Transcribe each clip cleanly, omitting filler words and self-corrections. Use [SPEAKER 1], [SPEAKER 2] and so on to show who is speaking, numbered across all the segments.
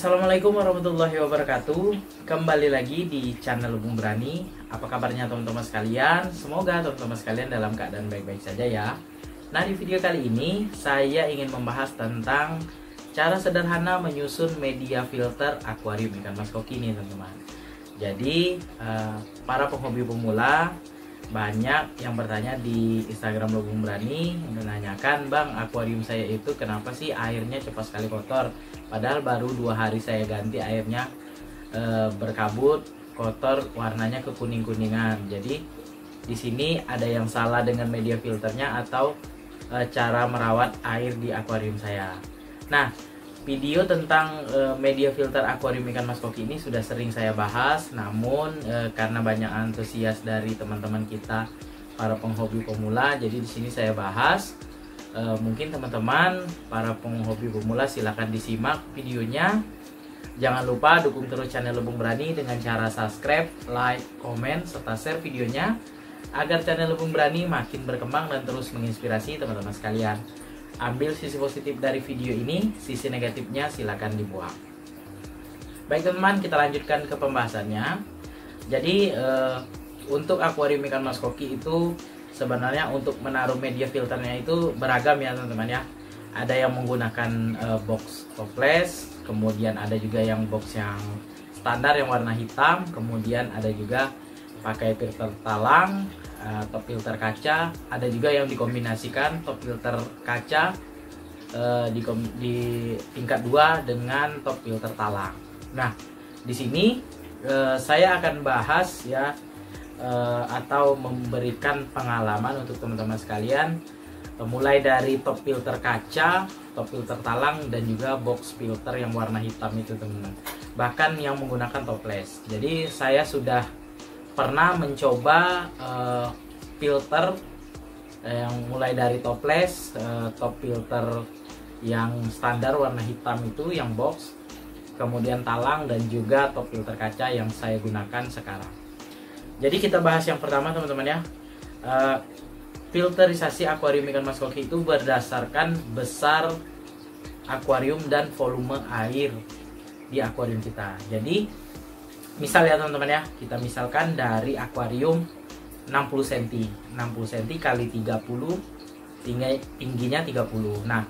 [SPEAKER 1] Assalamualaikum warahmatullahi wabarakatuh. Kembali lagi di channel Lubung Berani. Apa kabarnya teman-teman sekalian? Semoga teman-teman sekalian dalam keadaan baik-baik saja ya. Nah, di video kali ini saya ingin membahas tentang cara sederhana menyusun media filter akuarium ikan mas koki nih teman-teman. Jadi para penghobi pemula banyak yang bertanya di Instagram Lubung Berani, menanyakan, "Bang, akuarium saya itu kenapa sih airnya cepat sekali kotor? Padahal baru 2 hari saya ganti airnya berkabut, kotor, warnanya kekuning-kuningan." Jadi di sini ada yang salah dengan media filternya atau cara merawat air di akuarium saya. Nah, video tentang media filter akuarium ikan mas koki ini sudah sering saya bahas, namun karena banyak antusias dari teman-teman kita para penghobi pemula, jadi di sini saya bahas. Mungkin teman-teman para penghobi pemula silahkan disimak videonya. Jangan lupa dukung terus channel Lubung Berani dengan cara subscribe, like, komen, serta share videonya agar channel Lubung Berani makin berkembang dan terus menginspirasi teman-teman sekalian. Ambil sisi positif dari video ini, sisi negatifnya silakan dibuang. Baik teman-teman, kita lanjutkan ke pembahasannya. Jadi untuk akuarium ikan mas koki itu sebenarnya untuk menaruh media filternya itu beragam ya teman-teman ya. Ada yang menggunakan box toples, kemudian ada juga yang box yang standar yang warna hitam, kemudian ada juga pakai filter talang, top filter kaca, ada juga yang dikombinasikan top filter kaca di tingkat 2 dengan top filter talang. Nah, di sini saya akan bahas ya atau memberikan pengalaman untuk teman-teman sekalian, mulai dari top filter kaca, top filter talang, dan juga box filter yang warna hitam itu teman-teman. Bahkan yang menggunakan toples. Jadi saya sudah pernah mencoba filter yang mulai dari toples, top filter yang standar warna hitam itu yang box, kemudian talang, dan juga top filter kaca yang saya gunakan sekarang. Jadi kita bahas yang pertama teman-teman ya. Filterisasi akuarium ikan mas koki itu berdasarkan besar akuarium dan volume air di akuarium kita. Jadi misal ya teman-teman ya, kita misalkan dari akuarium 60 cm, 60 cm kali 30, tingginya 30. Nah,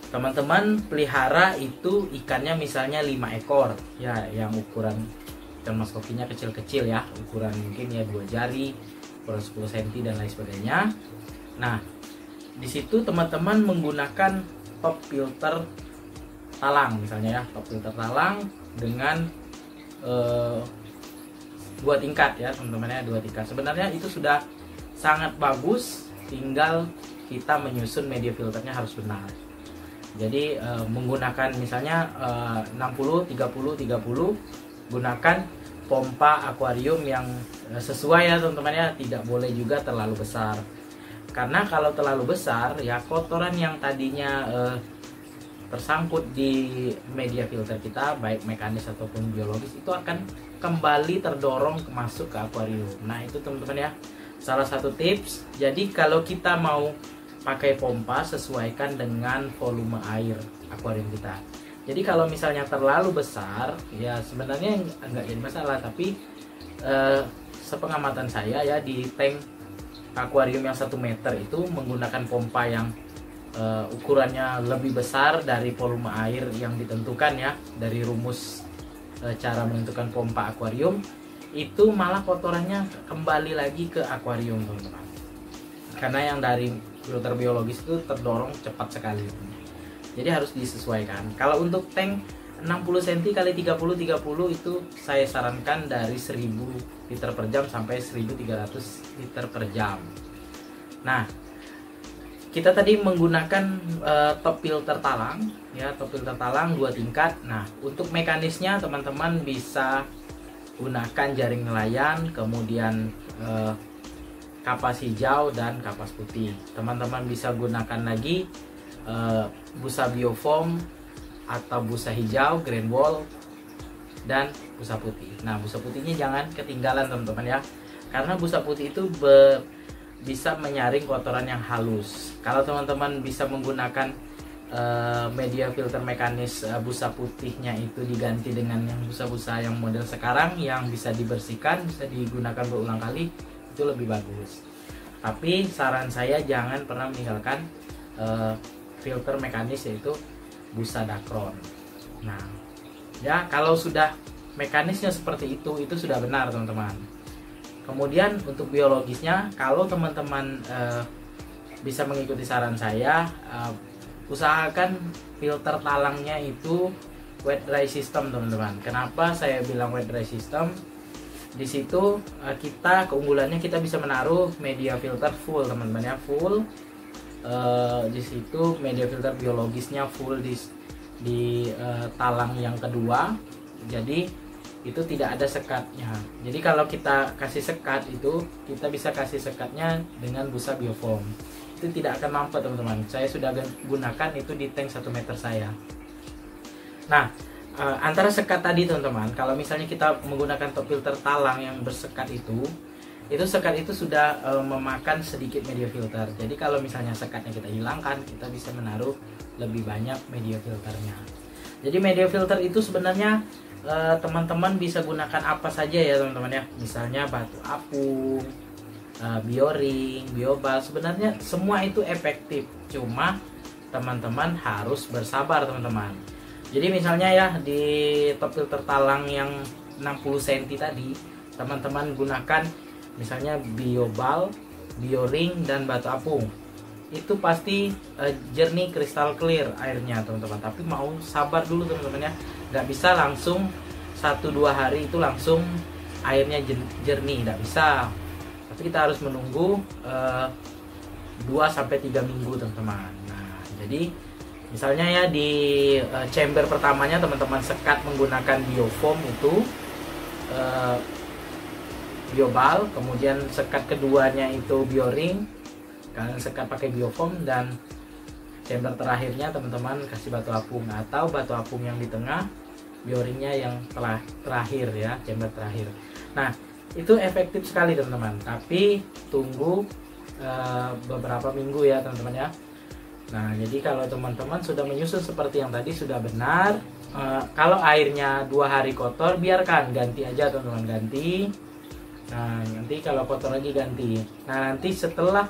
[SPEAKER 1] teman-teman pelihara itu ikannya misalnya 5 ekor ya, yang ukuran ikan mas kokinya kecil-kecil ya, ukuran mungkin ya 2 jari, ukuran 10 cm dan lain sebagainya. Nah, di situ teman-teman menggunakan top filter talang misalnya ya, top filter talang dengan 2 tingkat ya teman-teman ya, 2 tingkat. Sebenarnya itu sudah sangat bagus, tinggal kita menyusun media filternya harus benar. Jadi menggunakan misalnya 60 30 30, gunakan pompa akuarium yang sesuai ya teman-teman ya, tidak boleh juga terlalu besar. Karena kalau terlalu besar ya, kotoran yang tadinya tersangkut di media filter kita, baik mekanis ataupun biologis, itu akan kembali terdorong masuk ke akuarium. Nah, itu teman-teman ya, salah satu tips. Jadi kalau kita mau pakai pompa, sesuaikan dengan volume air akuarium kita. Jadi kalau misalnya terlalu besar ya sebenarnya enggak jadi masalah, tapi sepengamatan saya ya, di tank akuarium yang 1 meter itu menggunakan pompa yang ukurannya lebih besar dari volume air yang ditentukan ya, dari rumus cara menentukan pompa akuarium, itu malah kotorannya kembali lagi ke akuarium teman-teman. Karena yang dari filter biologis itu terdorong cepat sekali. Jadi harus disesuaikan. Kalau untuk tank 60 cm kali 30 itu saya sarankan dari 1000 liter per jam sampai 1300 liter per jam. Nah, kita tadi menggunakan top filter talang ya, top filter talang 2 tingkat. Nah, untuk mekanisnya teman-teman bisa gunakan jaring nelayan, kemudian kapas hijau dan kapas putih. Teman-teman bisa gunakan lagi busa biofoam atau busa hijau, green wall, dan busa putih. Nah, busa putihnya jangan ketinggalan teman-teman ya, karena busa putih itu bisa menyaring kotoran yang halus. Kalau teman-teman bisa menggunakan media filter mekanis busa putihnya itu diganti dengan yang busa-busa yang model sekarang yang bisa dibersihkan, bisa digunakan berulang kali, itu lebih bagus. Tapi saran saya jangan pernah meninggalkan filter mekanis, yaitu busa Dacron. Nah, ya kalau sudah mekanisnya seperti itu sudah benar teman-teman. Kemudian untuk biologisnya, kalau teman-teman bisa mengikuti saran saya, usahakan filter talangnya itu wet dry system teman-teman. Kenapa saya bilang wet dry system? Di situ kita keunggulannya kita bisa menaruh media filter full teman-teman ya, full. Di situ media filter biologisnya full di talang yang kedua. Jadi itu tidak ada sekatnya. Jadi kalau kita kasih sekat itu, kita bisa kasih sekatnya dengan busa biofoam. Itu tidak akan mampet teman-teman. Saya sudah gunakan itu di tank 1 meter saya. Nah, antara sekat tadi teman-teman, kalau misalnya kita menggunakan top filter talang yang bersekat itu sekat itu sudah memakan sedikit media filter. Jadi kalau misalnya sekatnya kita hilangkan, kita bisa menaruh lebih banyak media filternya. Jadi media filter itu sebenarnya teman-teman bisa gunakan apa saja ya teman-teman ya. Misalnya batu apung, bioring, biobal, sebenarnya semua itu efektif. Cuma teman-teman harus bersabar teman-teman. Jadi misalnya ya di top filter talang yang 60 cm tadi, teman-teman gunakan misalnya biobal, bioring, dan batu apung. Itu pasti jernih, kristal clear airnya teman-teman. Tapi mau sabar dulu teman-teman ya. Nggak bisa langsung 1-2 hari itu langsung airnya jernih, nggak bisa. Tapi kita harus menunggu 2-3 minggu teman-teman. Nah, jadi misalnya ya di chamber pertamanya teman-teman sekat menggunakan biofoam itu biobal, kemudian sekat keduanya itu bioring, kalian sekat pakai biofoam, dan chamber terakhirnya teman-teman kasih batu apung, atau batu apung yang di tengah, bioringnya yang terakhir ya, chamber terakhir. Nah, itu efektif sekali teman-teman, tapi tunggu beberapa minggu ya teman-teman ya. Nah, jadi kalau teman-teman sudah menyusun seperti yang tadi sudah benar. Kalau airnya 2 hari kotor, biarkan, ganti aja teman-teman, ganti. Nah, nanti kalau kotor lagi ganti. Nah, nanti setelah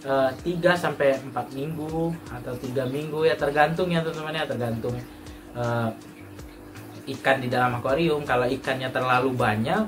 [SPEAKER 1] 3-4 minggu atau 3 minggu ya, tergantung ya teman-teman ya, tergantung ikan di dalam akuarium. Kalau ikannya terlalu banyak,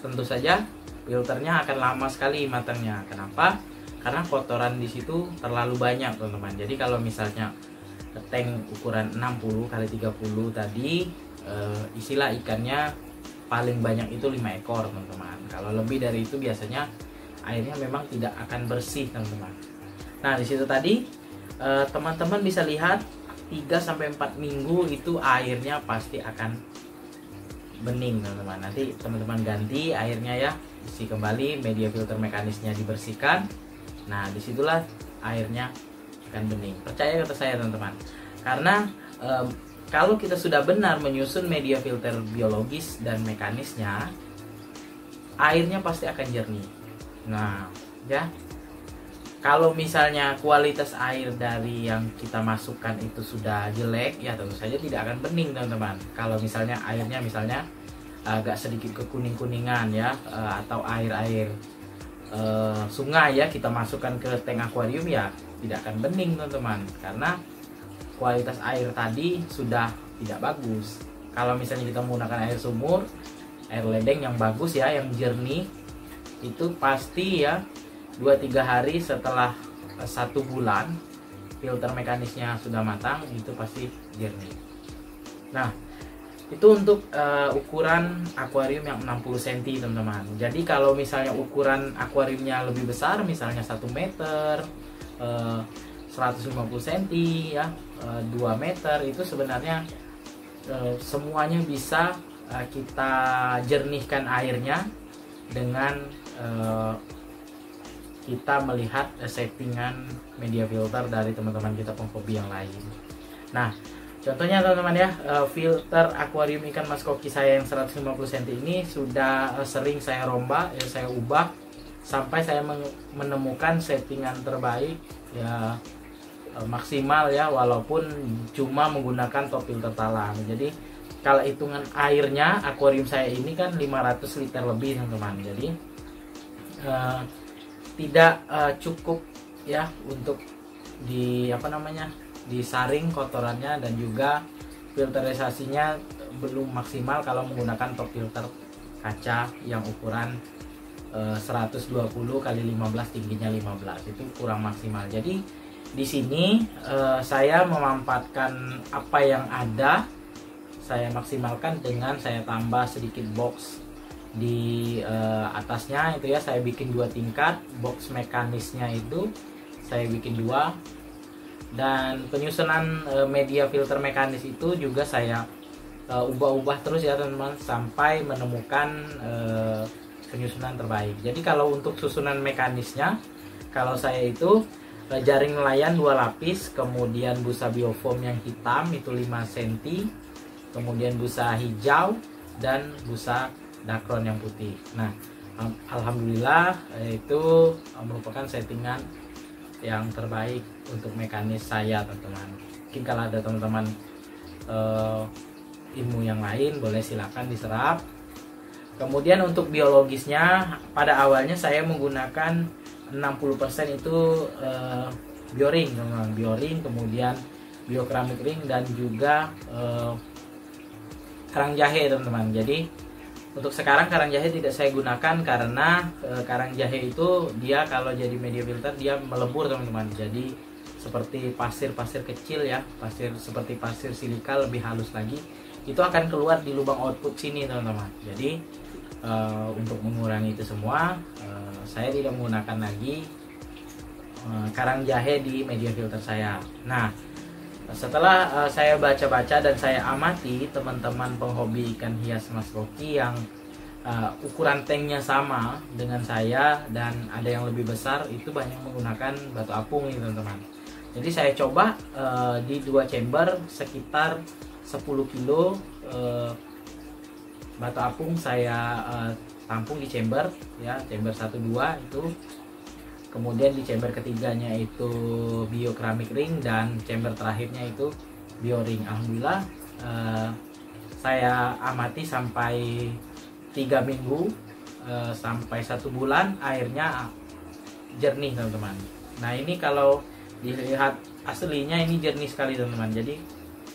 [SPEAKER 1] tentu saja filternya akan lama sekali matangnya. Kenapa? Karena kotoran di situ terlalu banyak teman-teman. Jadi kalau misalnya tank ukuran 60 x 30 tadi, isilah ikannya paling banyak itu 5 ekor teman-teman. Kalau lebih dari itu biasanya airnya memang tidak akan bersih teman-teman. Nah, di situ tadi teman-teman bisa lihat 3-4 minggu itu airnya pasti akan bening teman-teman. Nanti teman-teman ganti airnya ya, isi kembali, media filter mekanisnya dibersihkan. Nah, disitulah airnya akan bening. Percaya kata saya teman-teman. Karena kalau kita sudah benar menyusun media filter biologis dan mekanisnya, airnya pasti akan jernih. Nah, ya. Kalau misalnya kualitas air dari yang kita masukkan itu sudah jelek, ya tentu saja tidak akan bening teman-teman. Kalau misalnya airnya misalnya agak sedikit kekuning-kuningan ya, atau air-air sungai ya, kita masukkan ke tank akuarium, ya tidak akan bening teman-teman, karena kualitas air tadi sudah tidak bagus. Kalau misalnya kita menggunakan air sumur, air ledeng yang bagus ya, yang jernih, itu pasti ya 2-3 hari setelah 1 bulan filter mekanisnya sudah matang, itu pasti jernih. Nah, itu untuk ukuran akuarium yang 60 cm teman-teman. Jadi kalau misalnya ukuran akuariumnya lebih besar, misalnya 1 meter, 150 cm ya, 2 meter, itu sebenarnya semuanya bisa kita jernihkan airnya dengan kita melihat settingan media filter dari teman-teman kita penghobi yang lain. Nah, contohnya teman-teman ya, filter akuarium ikan mas koki saya yang 150 cm ini sudah sering saya rombak ya, saya ubah sampai saya menemukan settingan terbaik ya, maksimal ya, walaupun cuma menggunakan top filter talang. Jadi kalau hitungan airnya akuarium saya ini kan 500 liter lebih teman-teman. Jadi tidak cukup ya untuk disaring kotorannya, dan juga filterisasinya belum maksimal kalau menggunakan top filter kaca yang ukuran 120 kali 15, tingginya 15, itu kurang maksimal. Jadi di sini saya memanfaatkan apa yang ada, saya maksimalkan dengan saya tambah sedikit box di atasnya itu ya. Saya bikin 2 tingkat, box mekanisnya itu saya bikin 2, dan penyusunan media filter mekanis itu juga saya ubah-ubah terus ya teman-teman, sampai menemukan penyusunan terbaik. Jadi kalau untuk susunan mekanisnya, kalau saya itu jaring nelayan 2 lapis, kemudian busa biofoam yang hitam itu 5 cm, kemudian busa hijau, dan busa dakron yang putih. Nah, alhamdulillah itu merupakan settingan yang terbaik untuk mekanis saya teman-teman. Mungkin kalau ada teman-teman ilmu yang lain, boleh silakan diserap. Kemudian untuk biologisnya, pada awalnya saya menggunakan 60% itu bioring teman-teman, bioring, kemudian biokeramik ring, dan juga karang jahe teman-teman. Jadi untuk sekarang karang jahe tidak saya gunakan karena karang jahe itu dia kalau jadi media filter dia melebur teman-teman. Jadi seperti pasir-pasir kecil ya, seperti pasir silika lebih halus lagi, itu akan keluar di lubang output sini teman-teman. Jadi untuk mengurangi itu semua, saya tidak menggunakan lagi karang jahe di media filter saya. Nah, setelah saya baca-baca dan saya amati teman-teman penghobi ikan hias Mas Rocky yang ukuran tanknya sama dengan saya dan ada yang lebih besar, itu banyak menggunakan batu apung nih teman-teman. Jadi saya coba di 2 chamber sekitar 10 kilo batu apung saya tampung di chamber ya, chamber 1 2 itu. Kemudian di chamber ketiganya itu biokeramik ring, dan chamber terakhirnya itu bioring. Alhamdulillah saya amati sampai 3 minggu sampai 1 bulan airnya jernih teman-teman. Nah, ini kalau dilihat aslinya ini jernih sekali teman-teman. Jadi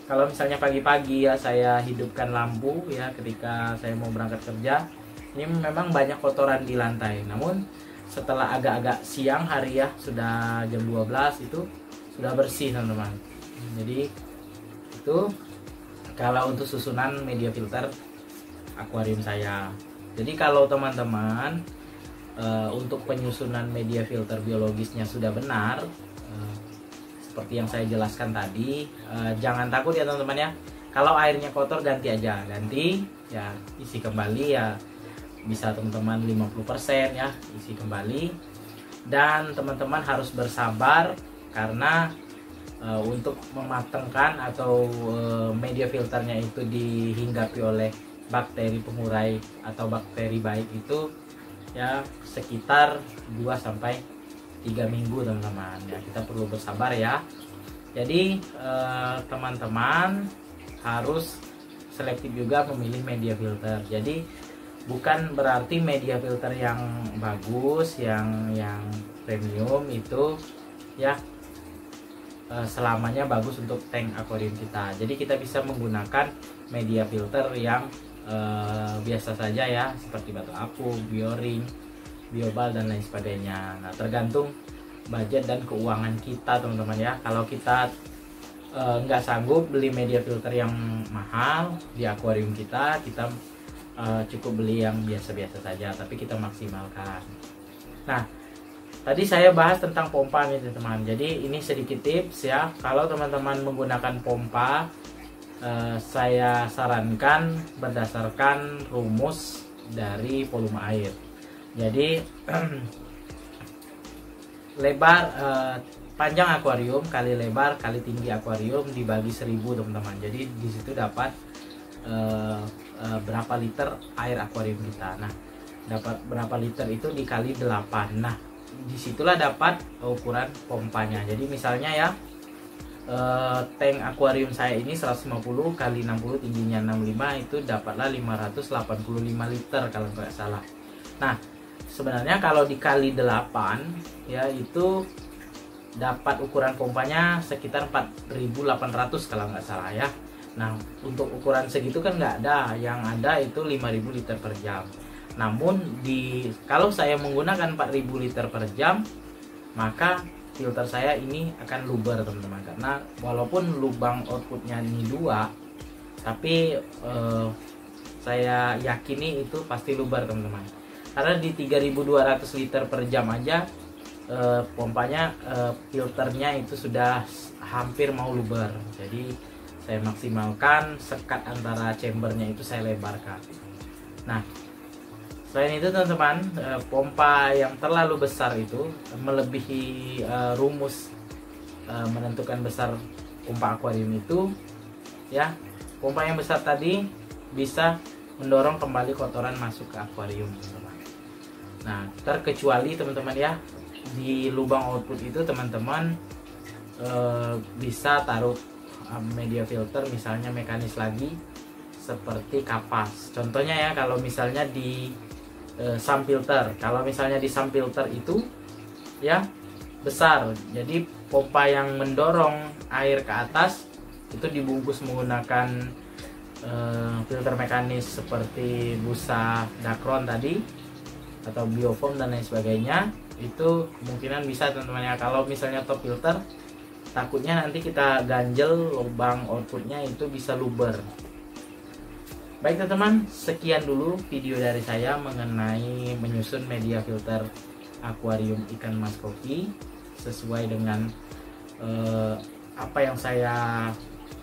[SPEAKER 1] kalau misalnya pagi-pagi ya saya hidupkan lampu ya ketika saya mau berangkat kerja, ini memang banyak kotoran di lantai. Namun setelah agak-agak siang hari ya, sudah jam 12 itu sudah bersih teman-teman. Jadi itu kalau untuk susunan media filter akuarium saya. Jadi kalau teman-teman untuk penyusunan media filter biologisnya sudah benar, seperti yang saya jelaskan tadi, jangan takut ya teman-teman ya. Kalau airnya kotor ganti aja, ganti ya, isi kembali ya, bisa teman-teman 50% ya, isi kembali. Dan teman-teman harus bersabar karena untuk mematangkan atau media filternya itu dihinggapi oleh bakteri pengurai atau bakteri baik itu ya sekitar 2-3 minggu teman-teman ya, kita perlu bersabar ya. Jadi teman-teman harus selektif juga memilih media filter. Jadi bukan berarti media filter yang bagus, yang premium itu ya selamanya bagus untuk tank akuarium kita. Jadi kita bisa menggunakan media filter yang biasa saja ya, seperti batu apung, bioring, biobal, dan lain sebagainya. Nah, tergantung budget dan keuangan kita teman-teman ya. Kalau kita nggak sanggup beli media filter yang mahal di akuarium kita, cukup beli yang biasa-biasa saja, tapi kita maksimalkan. Nah, tadi saya bahas tentang pompa nih teman-teman. Jadi ini sedikit tips ya. Kalau teman-teman menggunakan pompa, saya sarankan berdasarkan rumus dari volume air. Jadi lebar panjang akuarium kali lebar kali tinggi akuarium dibagi 1000 teman-teman. Jadi di situ dapat berapa liter air akuarium kita. Nah, dapat berapa liter itu dikali 8. Nah, disitulah dapat ukuran pompanya. Jadi misalnya ya, tank akuarium saya ini 150 kali 60 tingginya 65 itu dapatlah 585 liter kalau nggak salah. Nah sebenarnya kalau dikali 8 ya itu dapat ukuran pompanya sekitar 4.800 kalau nggak salah ya. Nah untuk ukuran segitu kan nggak ada, yang ada itu 5.000 liter per jam. Namun kalau saya menggunakan 4.000 liter per jam, maka filter saya ini akan luber teman-teman, karena walaupun lubang outputnya ini 2, tapi saya yakini itu pasti luber teman-teman, karena di 3.200 liter per jam aja pompanya filternya itu sudah hampir mau luber. Jadi saya maksimalkan sekat antara chambernya itu saya lebarkan. Nah selain itu teman-teman, pompa yang terlalu besar itu melebihi rumus menentukan besar pompa akuarium itu ya. Pompa yang besar tadi bisa mendorong kembali kotoran masuk ke akuarium teman-teman. Nah terkecuali teman-teman ya, di lubang output itu teman-teman bisa taruh media filter, misalnya mekanis lagi seperti kapas. Contohnya ya, kalau misalnya di sump filter, kalau misalnya di sump filter itu ya besar, jadi pompa yang mendorong air ke atas itu dibungkus menggunakan filter mekanis seperti busa Dacron tadi atau biofoam dan lain sebagainya. Itu kemungkinan bisa teman-teman ya. Kalau misalnya top filter, takutnya nanti kita ganjel lubang outputnya itu bisa luber. Baik teman-teman, sekian dulu video dari saya mengenai menyusun media filter akuarium ikan mas koki sesuai dengan apa yang saya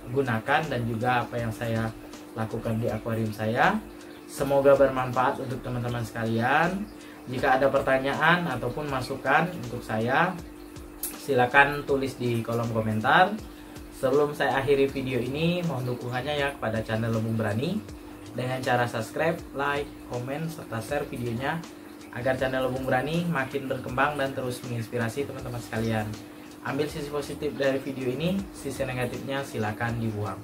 [SPEAKER 1] gunakan dan juga apa yang saya lakukan di akuarium saya. Semoga bermanfaat untuk teman-teman sekalian. Jika ada pertanyaan ataupun masukan untuk saya, silakan tulis di kolom komentar. Sebelum saya akhiri video ini, mohon dukungannya ya kepada channel Lumbung Berani dengan cara subscribe, like, komen, serta share videonya agar channel Lumbung Berani makin berkembang dan terus menginspirasi teman-teman sekalian. Ambil sisi positif dari video ini, sisi negatifnya silakan dibuang.